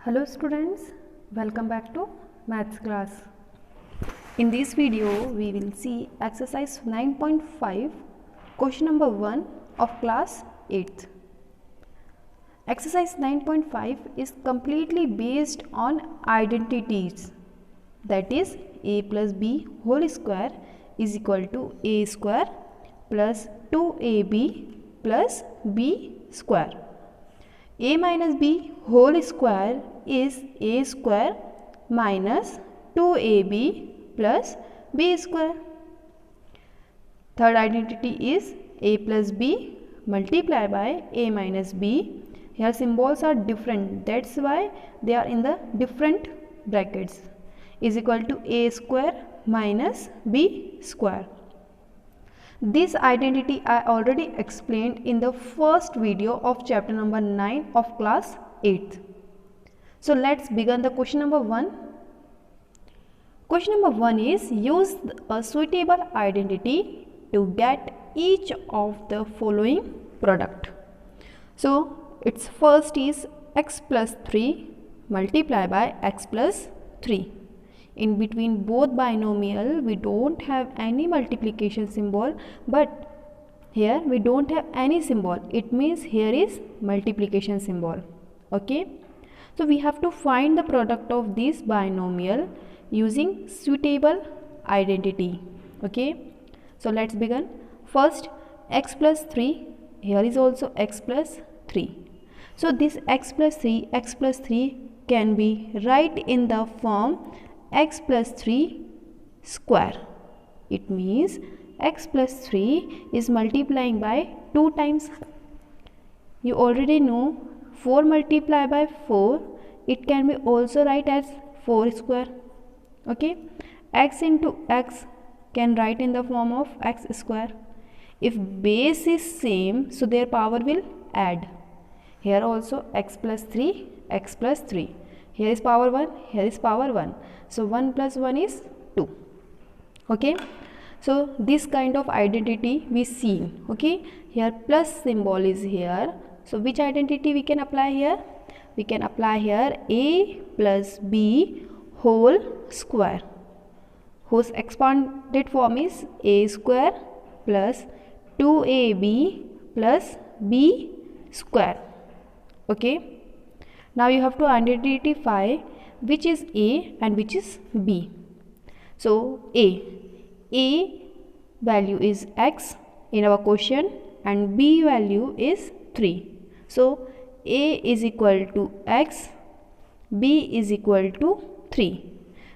Hello students, welcome back to maths class. In this video we will see exercise 9.5 question number 1 of class 8th. Exercise 9.5 is completely based on identities, that is a plus b whole square is equal to a square plus 2ab plus b square. A minus b whole square is a square minus 2ab plus b square. Third identity is a plus b multiplied by a minus b. Here symbols are different, that's why they are in the different brackets, is equal to a square minus b square. This identity I already explained in the first video of chapter number 9 of class 8th. So let's begin the question number 1. Question number 1 is use a suitable identity to get each of the following product. So its first is x plus 3 multiplied by x plus 3. In between both binomial we don't have any multiplication symbol, but here we don't have any symbol, it means here is multiplication symbol. Okay, so we have to find the product of this binomial using suitable identity. Okay, so let's begin. First x plus 3, here is also x plus 3. So this x plus 3 can be write in the form x plus 3 square. It means x plus 3 is multiplying by 2 times. You already know 4 multiplied by 4, it can be also write as 4 square. Okay, x into x can write in the form of x square. If base is same, so their power will add. Here also x plus 3, x plus 3. Here is power 1, here is power 1. So 1 plus 1 is 2. Okay, so this kind of identity we see. Okay, here plus symbol is here. So which identity we can apply here? We can apply here a plus b whole square, whose expanded form is a square plus 2ab plus b square. Okay, now you have to identify which is a and which is b. So a value is x in our question and b value is 3. So a is equal to x, b is equal to 3.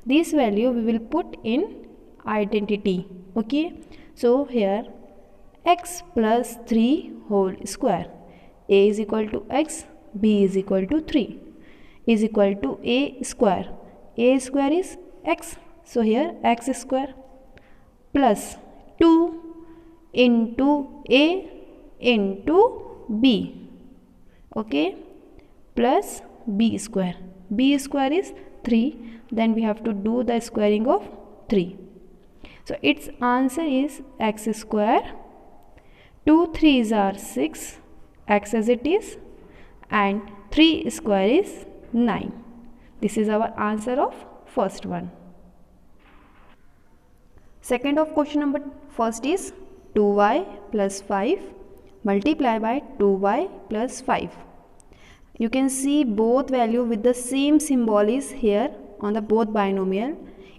This value we will put in identity. Okay, so here x plus 3 whole square, a is equal to x, b is equal to 3 is equal to a square. A square is x, so here x square plus 2 into a into b. Okay, plus b square. B square is 3, then we have to do the squaring of 3. So its answer is x square. 2 3s are 6, x as it is, and 3 square is 9. This is our answer of first one. Second of question number first is 2y plus 5 multiplied by 2y plus 5. You can see both value with the same symbol is here on the both binomial.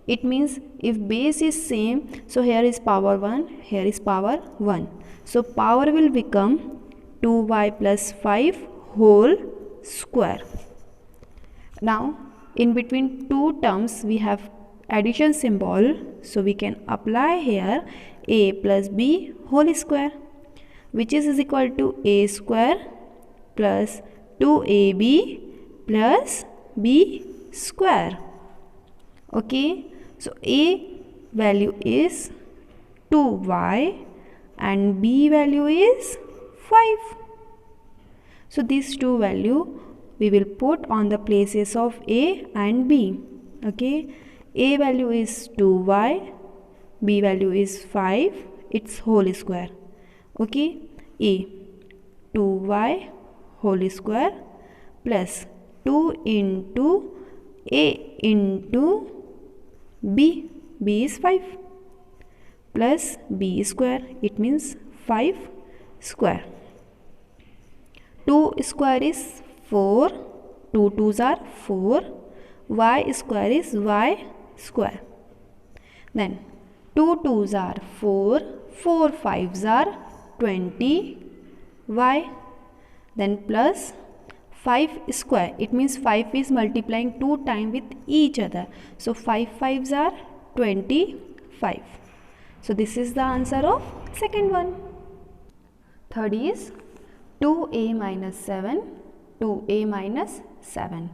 It means if base is same, so here is power 1, here is power 1. So power will become 2y plus 5 whole square. Now in between two terms we have addition symbol, so we can apply here a plus b whole square, which is equal to a square plus 2ab plus b square. Okay, so a value is 2y and b value is 5. So these two value we will put on the places of a and b. Okay, a value is 2y, b value is 5, its whole square. Okay, a 2y whole square plus 2 into a into b. B is 5 plus b square. It means 5 square. 2 square is 4. 2 2s are 4. Y square is y square. Then 2 2s are 4. 4 5s are 20 y. Then plus 5 square. It means 5 is multiplying 2 times with each other. So 5 5s are 25. So this is the answer of second one. Third is 2a minus 7, 2a minus 7.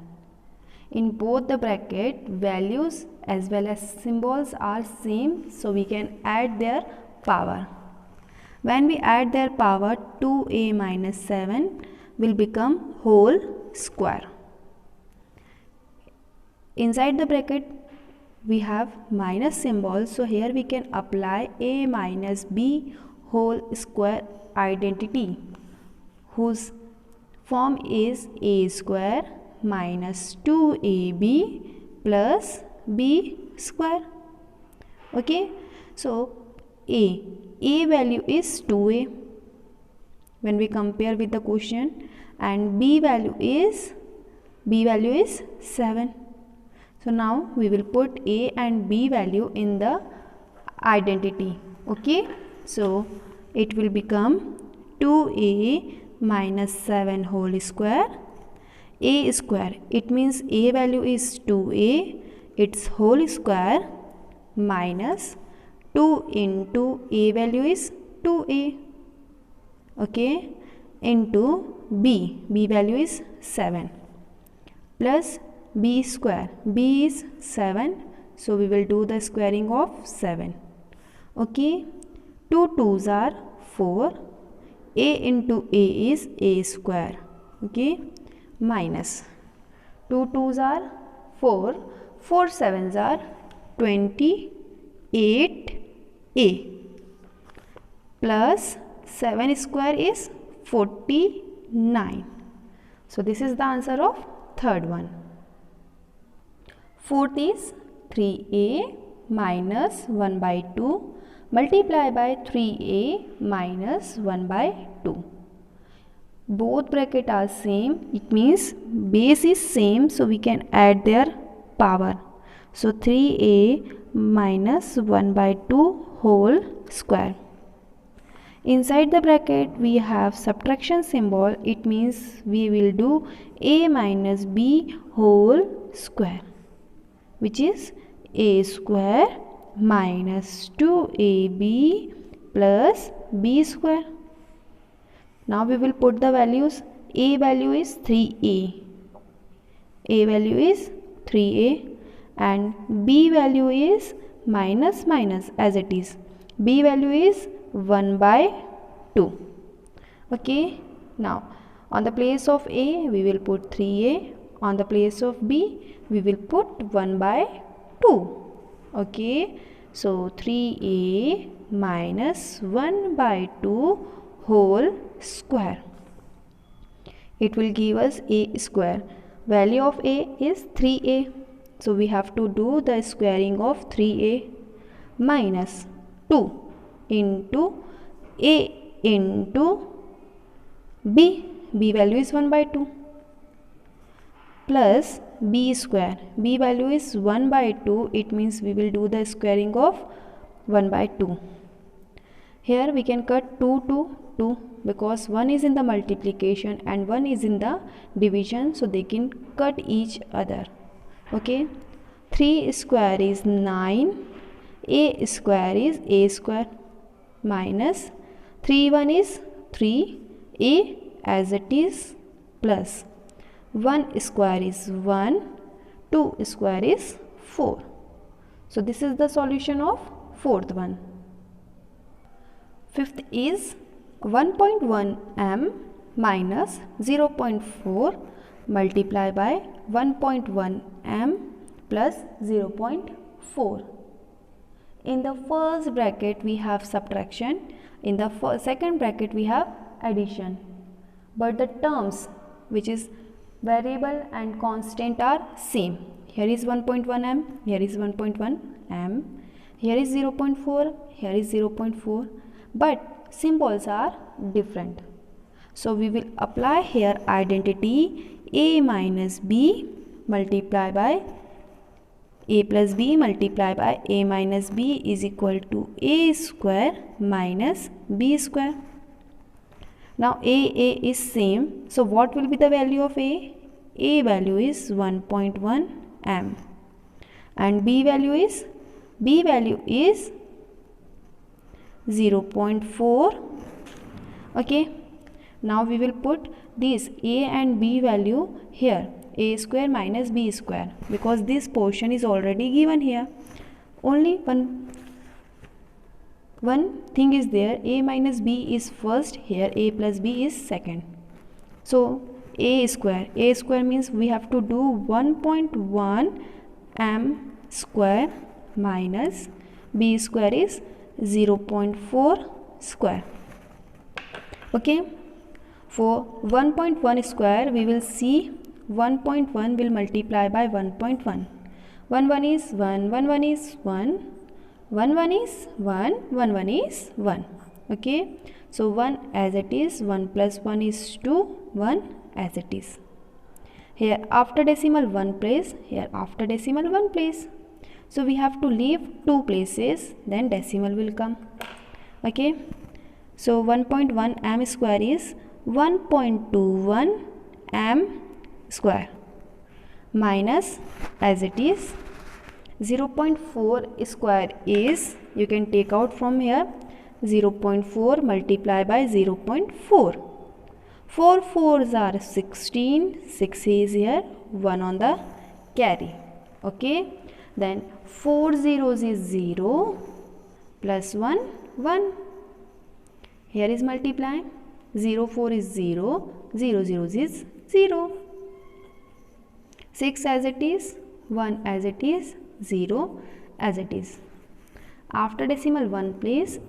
In both the bracket, values as well as symbols are same, so we can add their power. When we add their power, 2a minus 7 will become whole square. Inside the bracket, we have minus symbol, so here we can apply a minus b whole square identity, whose form is a square minus 2ab plus b square. Okay, so a value is 2a when we compare with the question, and b value is 7. So now we will put a and b value in the identity. Okay, so it will become 2a minus 7 whole square. A square, it means a value is 2a, its whole square, minus 2 into a value is 2a. Okay, into b value is 7, plus b square, b is 7, so we will do the squaring of 7. Okay, 2 2s are 4, a into a is a square. Okay, minus 2 2s are 4, 4 7s are 28a, plus 7 square is 49. So this is the answer of third one. Fourth is 3a minus 1 by 2 multiply by 3a minus 1 by 2. Both bracket are same, it means base is same, so we can add their power. So 3a minus 1 by 2 whole square. Inside the bracket we have subtraction symbol, it means we will do a minus b whole square, which is a square minus 2ab plus b square. Now we will put the values. A value is 3a, a value is 3a, and b value is minus minus as it is. B value is 1 by 2. Okay, now on the place of a we will put 3a, on the place of b we will put 1 by 2. Okay, so 3a minus 1 by 2 whole square. It will give us a square. Value of a is 3a, so we have to do the squaring of 3a minus 2 into a into b, b value is 1 by 2, plus b square, b value is 1 by 2, it means we will do the squaring of 1 by 2. Here we can cut 2 to 2 because one is in the multiplication and one is in the division, so they can cut each other. Okay, 3 square is 9, a square is a square, minus 3 1 is 3, a as it is, plus 1 square is 1, 2 square is 4. So this is the solution of fourth one. Fifth is 1.1 m minus 0.4 multiply by 1.1 m plus 0.4. In the first bracket we have subtraction, in the second bracket we have addition, but the terms which is variable and constant are same. Here is 1.1 m, here is 1.1 m, here is 0.4, here is 0.4, but symbols are different. So we will apply here identity a minus b multiplied by a plus b multiplied by a minus b is equal to a square minus b square. Now a is same, so what will be the value of a? A value is 1.1 m and b value is 0.4. okay, now we will put this a and b value here, a square minus b square, because this portion is already given here. Only one thing is there, a minus b is first, here a plus b is second. So a square means we have to do 1.1 m square minus b square is 0.4 square. okay, for 1.1 square we will see 1.1 will multiply by 1.1. 1 is 1, 1 is 1, 1 is 1, 1 is 1. okay, so 1 as it is, 1 plus 1 is 2, 1 as it is. Here after decimal 1 place, here after decimal 1 place. So we have to leave 2 places, then decimal will come. okay, so 1.1 m square is 1.21 m square minus, as it is, 0.4 square is, you can take out from here, 0.4 multiplied by 0.4. 4 4s are 16, 6 is here, 1 on the carry. okay, then 4 zeros is 0 plus 1 1. Here is multiplying, 0 4 is 0, 0 zeros is 0. 6 as it is, 1 as it is, 0 as it is. After decimal 1 place,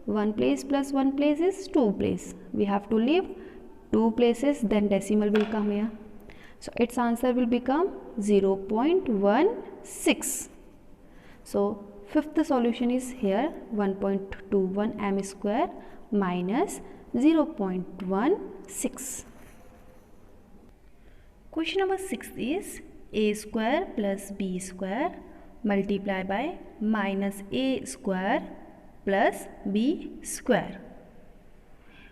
1 place plus 1 place is 2 place. We have to leave 2 places, then decimal will come here. So its answer will become 0.16. So fifth solution is here, 1.21 m square minus 0.16. Question number 6 is a square plus b square multiplied by minus a square plus b square.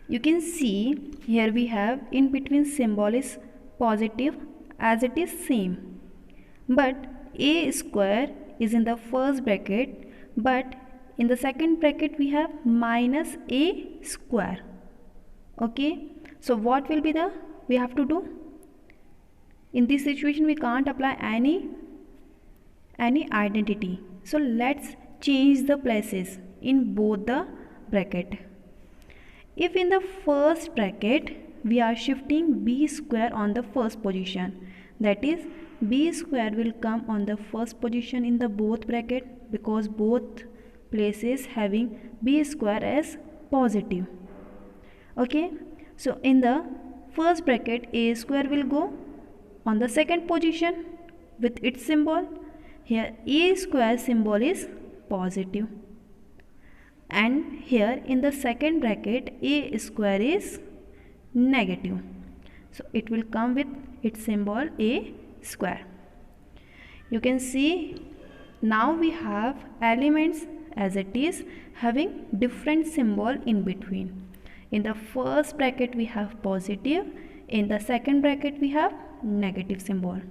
You can see here we have in between symbol is positive as it is same, but a square is in the first bracket, but in the second bracket we have minus a square. okay, so what will be the we have to do? In this situation we can't apply any identity, so let's change the places in both the bracket. If in the first bracket we are shifting b square on the first position, that is b square will come on the first position in the both bracket, because both places having b square as positive. okay, so in the first bracket a square will go on the second position with its symbol. Here a square symbol is positive, and here in the second bracket a square is negative, so it will come with its symbol a square. You can see now we have elements as it is having different symbol in between. In the first bracket we have positive, in the second bracket we have negative symbol.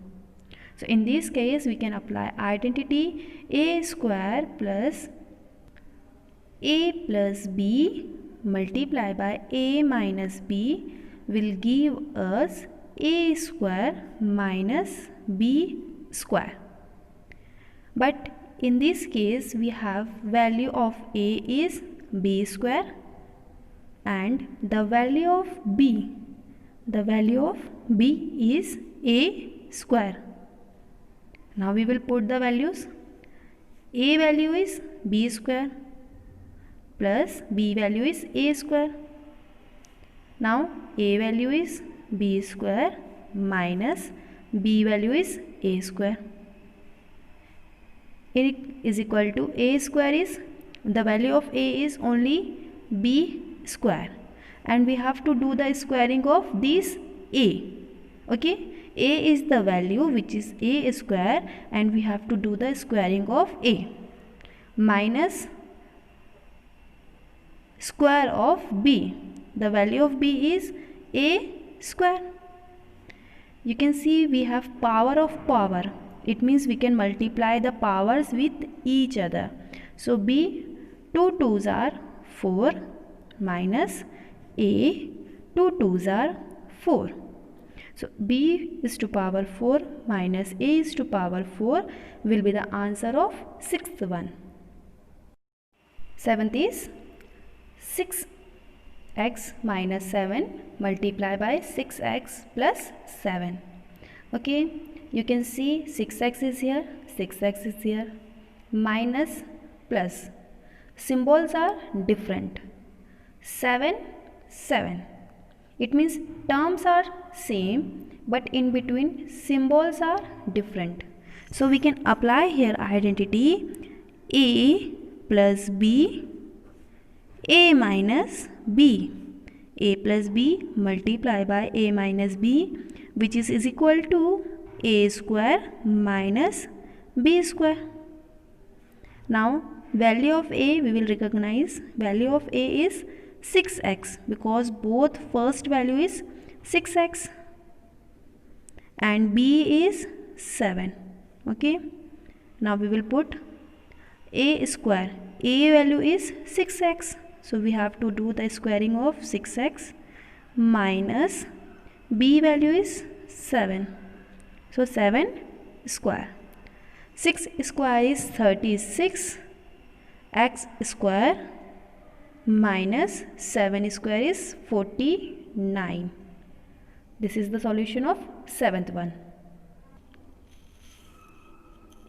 So in this case we can apply identity a square plus a plus b multiplied by a minus b will give us a square minus b square. But in this case we have value of a is b square and the value of b is a square. Now we will put the values. A value is b square plus b value is a square. Now a value is b square minus b value is a square. A is equal to a square is, the value of a is only b square, and we have to do the squaring of this a. Okay, a is the value which is a square, and we have to do the squaring of a, minus square of b. The value of b is a square. You can see we have power of power. It means we can multiply the powers with each other. So b, 2 2s are 4 minus a, 2 2s are 4. So b is to power 4 minus a is to power 4 will be the answer of sixth one. Seventh is 6x minus 7 multiply by 6x plus 7. Okay, you can see 6x is here, 6x is here, minus plus. Symbols are different. 7, 7. It means terms are same, but in between symbols are different. So we can apply here identity a plus b, a minus b. A plus b multiply by a minus b, which is equal to a square minus b square. Now value of a we will recognize. Value of a is 6x, because both first value is 6x and b is 7. Okay, now we will put a square. A value is 6x, so we have to do the squaring of 6x minus b value is 7, so 7 square. 6 square is 36, x square minus 7 square is 49. This is the solution of seventh one.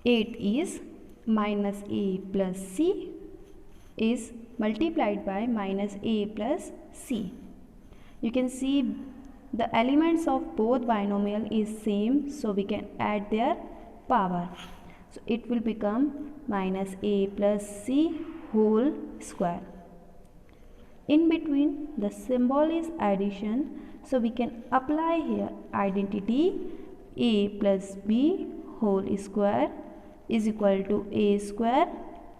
8 is minus a plus c is multiplied by minus a plus c. You can see the elements of both binomial is same, so we can add their power. So it will become minus a plus c whole square. In between the symbol is addition, so we can apply here identity a plus b whole square is equal to a square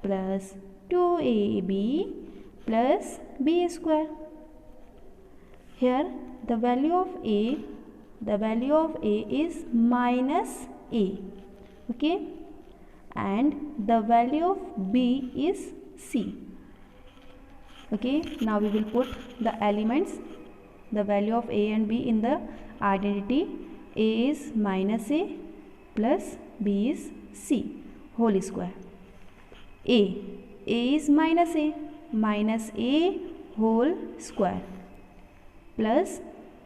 plus 2ab plus b square. Here the value of a is minus a, okay, and the value of b is c. Okay, now we will put the elements, the value of a and b in the identity. A is minus a plus b is c whole square. A is minus a whole square plus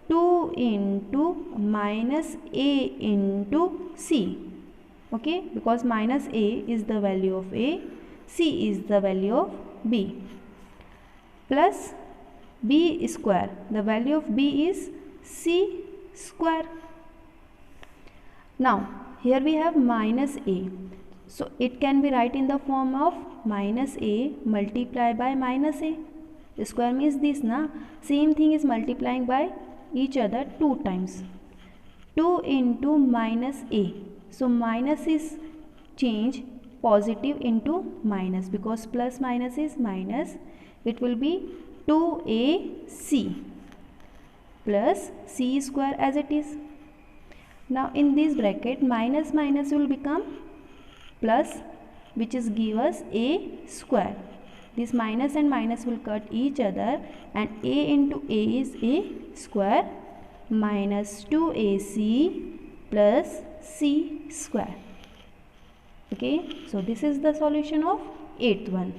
2 into minus a into c. Okay, because minus a is the value of a, c is the value of b, plus b square. The value of b is c square. Now here we have minus a, so it can be written in the form of minus a multiplied by minus a. Square means this, na? Same thing is multiplying by each other 2 times. 2 into minus a. So minus is change positive into minus, because plus minus is minus. It will be 2ac plus c square as it is. Now in this bracket minus minus will become plus, which is give us a square. This minus and minus will cut each other, and a into a is a square minus 2ac plus c square. Okay, so this is the solution of 8th one.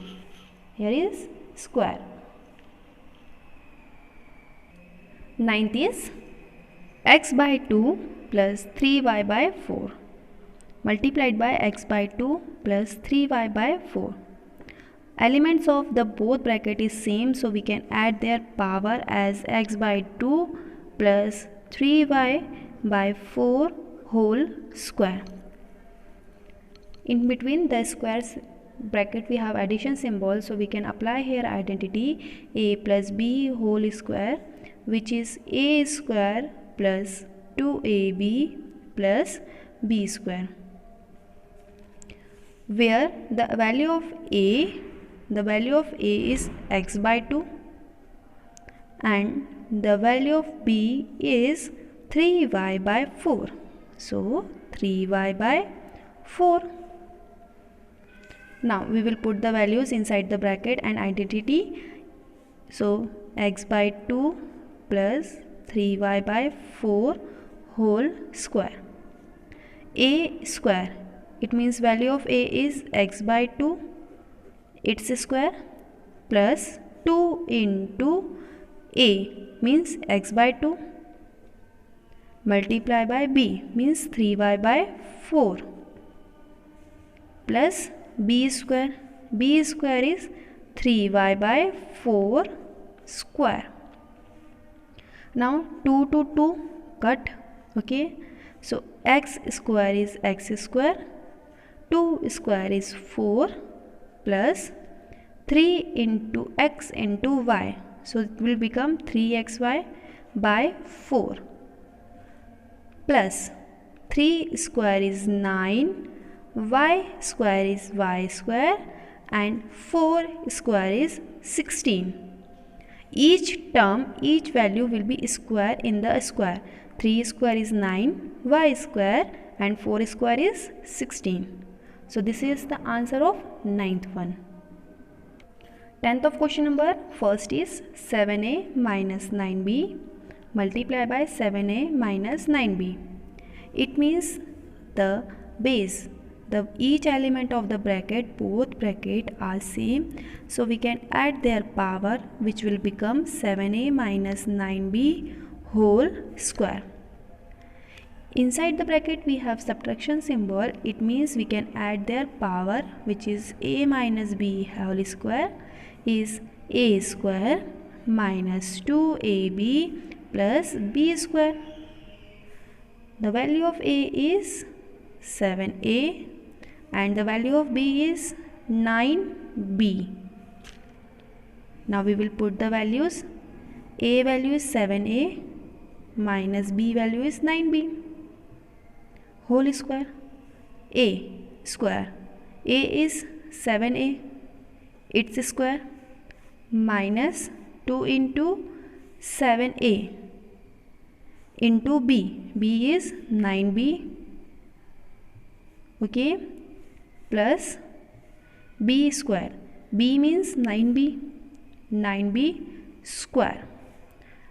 Here is square. 9th is x by 2 plus 3y by 4 multiplied by x by 2 plus 3y by 4. Elements of the both bracket is same, so we can add their power as x by 2 plus 3y by 4 whole square. In between the squares bracket we have addition symbol, so we can apply here identity a plus b whole square, which is a square plus 2ab plus b square, where the value of a is x by 2 and the value of b is 3y by 4. So 3y by 4. Now we will put the values inside the bracket and identity. So x by 2 plus 3y by 4 whole square. A square, it means value of a is x by 2, its square, plus 2 into a means x by 2, multiply by b means 3y by 4, plus b square is 3y by 4 square. Now 2 to 2 cut, okay, so x square is x square, 2 square is 4 plus 3 into x into y, so it will become 3xy by 4 plus 3 square is 9, y square is y square and 4 square is 16. Each term, each value will be square in the square. 3 square is 9, y square and 4 square is 16. So this is the answer of 9th one. 10th of question number, first is 7a minus 9b multiply by 7a minus 9b. It means the base, each element of the bracket, both bracket are same, so we can add their power, which will become 7a minus 9b whole square. Inside the bracket we have subtraction symbol, it means we can add their power, which is a minus b whole square is a square minus 2ab plus b square. The value of a is 7a and the value of b is 9b. Now we will put the values. A value is 7a minus b value is 9b whole square. A square, a is 7a, its square, minus 2 into 7a into b, b is 9b, okay, plus b square, b means 9b, 9b square,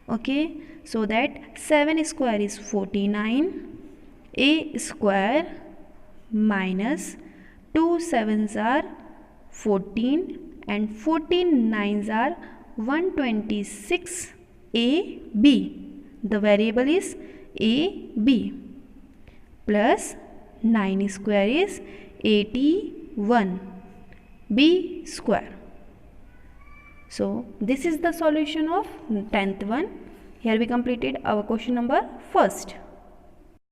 okay, so that 7 square is 49, a square minus 2 7s are 14 and 14 9s are 126 ab. The variable is ab plus 9 square is 81 b square. So this is the solution of 10th one. Here we completed our question number first.